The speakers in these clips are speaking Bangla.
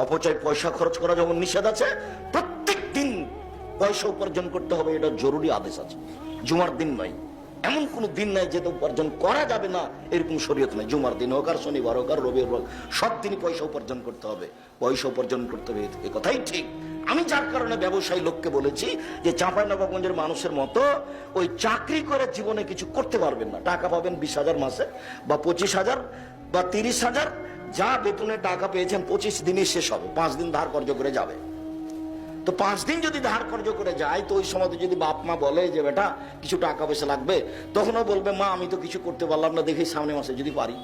অপচয় পয়সা খরচ করা যেমন নিষেধ আছে, প্রত্যেক দিন পয়সা উপার্জন করতে হবে, এটা জরুরি আদেশ আছে। জুমার দিন নয়, এমন কোন দিন নাই যেটা উপার্জন করা যাবে না, এরকম শরীয়ত নাই। জুমার দিন হোক আর শনিবার হোক আর রবিবার হোক, সব দিনই পয়সা উপার্জন করতে হবে। পয়সা উপার্জন করতে হবে, এ কথাই ঠিক। আমি যার কারণে ব্যবসায়ী লোককে বলেছি যে চাঁপাইনবাবগঞ্জের মানুষের মতো ওই চাকরি করে জীবনে কিছু করতে পারবেন না। টাকা পাবেন 20,000 মাসে বা 25,000 বা 30,000, যা বেতনে টাকা পেয়েছেন 25 দিনই শেষ হবে, 5 দিন ধার কর্জ করে যাবে। তো 5 দিন যদি ধার কর্জ করে যায়, তো ওই সময় যদি বাপ মা বলে যে বেটা কিছু টাকা পয়সা লাগবে, তখনও বলবে মা আমি তো কিছু করতে পারলাম না, দেখি সামনে মাসে যদি পারি।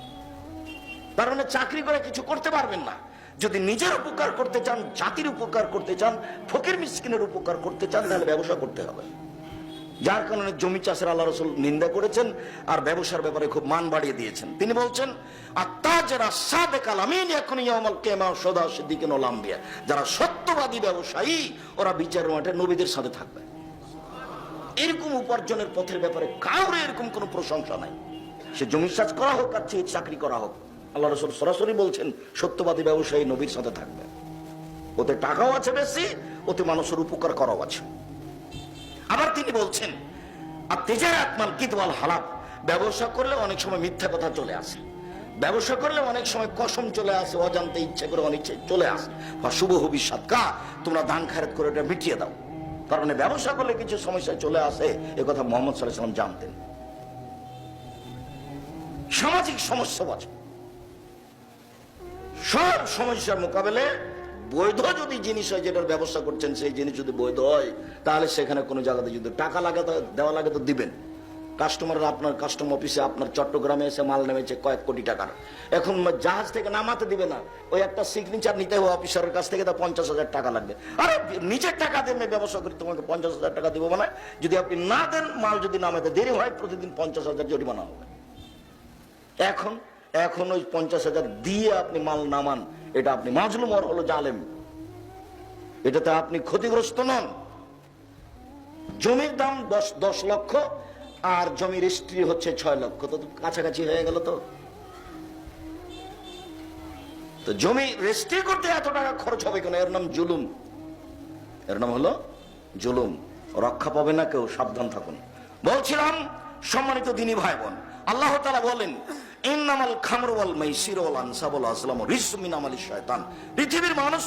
তার মানে চাকরি করে কিছু করতে পারবেন না। যদি নিজের উপকার করতে চান, জাতির উপকার করতে চান, ফকির মিসকিনের উপকার করতে চান, তাহলে ব্যবসা করতে হবে। যার কারণে জমি চাষের আল্লাহ রাসূল নিন্দা করেছেন আর ব্যবসার ব্যাপারে খুব মান বাড়িয়ে দিয়েছেন। তিনি বলছেন যারা সত্যবাদী ব্যবসায়ী, ওরা বিচার মাঠে নবীদের সাথে থাকবে। এরকম উপার্জনের পথের ব্যাপারে কাউরে এরকম কোন প্রশংসা নাই, সে জমি চাষ করা হোক আর চাকরি করা হোক। আল্লাহ রাসূল সরাসরি বলছেন সত্যবাদী ব্যবসায়ী নবীর সাথে থাকবে। ওতে টাকাও আছে বেশি, ওতে মানুষের উপকার করাও আছে। আবার তিনি বলছেন ব্যবসা করলে অনেক সময় মিথ্যা কথা চলে আসে, ব্যবসা করলে অনেক সময় কসম চলে আসে, অজান্তে ইচ্ছে করে অনিচ্ছে চলে আসে, বা শুভ ভবিষ্যৎ কা তোমরা দান খায়রাত করে এটা মিটিয়ে দাও। তার মানে ব্যবসা করলে কিছু সমস্যা চলে আসে, এ কথা মুহাম্মদ সাল্লাল্লাহু আলাইহি ওয়াসাল্লাম জানতেন। সামাজিক সমস্যা আছে, সব সমস্যার মোকাবেলে বৈধ যদি জিনিস হয়, যেটার ব্যবস্থা করছেন সেই জিনিস যদি বৈধ হয়, তাহলে সেখানে কোনো জায়গাতে যদি টাকা লাগে দেওয়া লাগে তো দিবেন। কাস্টমাররা আপনার কাস্টম অফিসে আপনার চট্টগ্রামে এসে মাল নেমেছে কয়েক কোটি টাকার, এখন জাহাজ থেকে নামাতে দিবে না, ওই একটা সিগনেচার নিতে হবে অফিসারের কাছ থেকে, তা 50,000 টাকা লাগবে। আরে নিজের টাকা দিয়ে ব্যবসা করি, তোমাকে 50,000 টাকা দিব মানে, যদি আপনি না দেন, মাল যদি নামাতে দেরি হয়, প্রতিদিন 50,000 জরিমানা হবে। এখন ওই 50,000 দিয়ে আপনি মাল নামান, এটা আপনি মাজলুম আর হলো জালেম, এটাতে আপনি ক্ষতিগ্রস্ত নন। জমির দাম 10 লক্ষ আর জমি রেজিস্ট্রি হচ্ছে 6 লক্ষ, তো কাছাকাছি হয়ে গেল। তো জমি রেজিস্ট্রি করতে এত টাকা খরচ হবে কেন? এর নাম জুলুম, এর নাম হলো জুলুম। রক্ষা পাবে না কেউ, সাবধান থাকুন। বলছিলাম সম্মানিত দিনী ভাই বোন, আল্লাহ তাআলা বলেন ইন্নামাল খামরু ওয়াল মাইসিরু ওয়াল আনসাবু ওয়াল আজলামু রিজসুম মিন আমালিশ শায়তান। পৃথিবীর মানুষ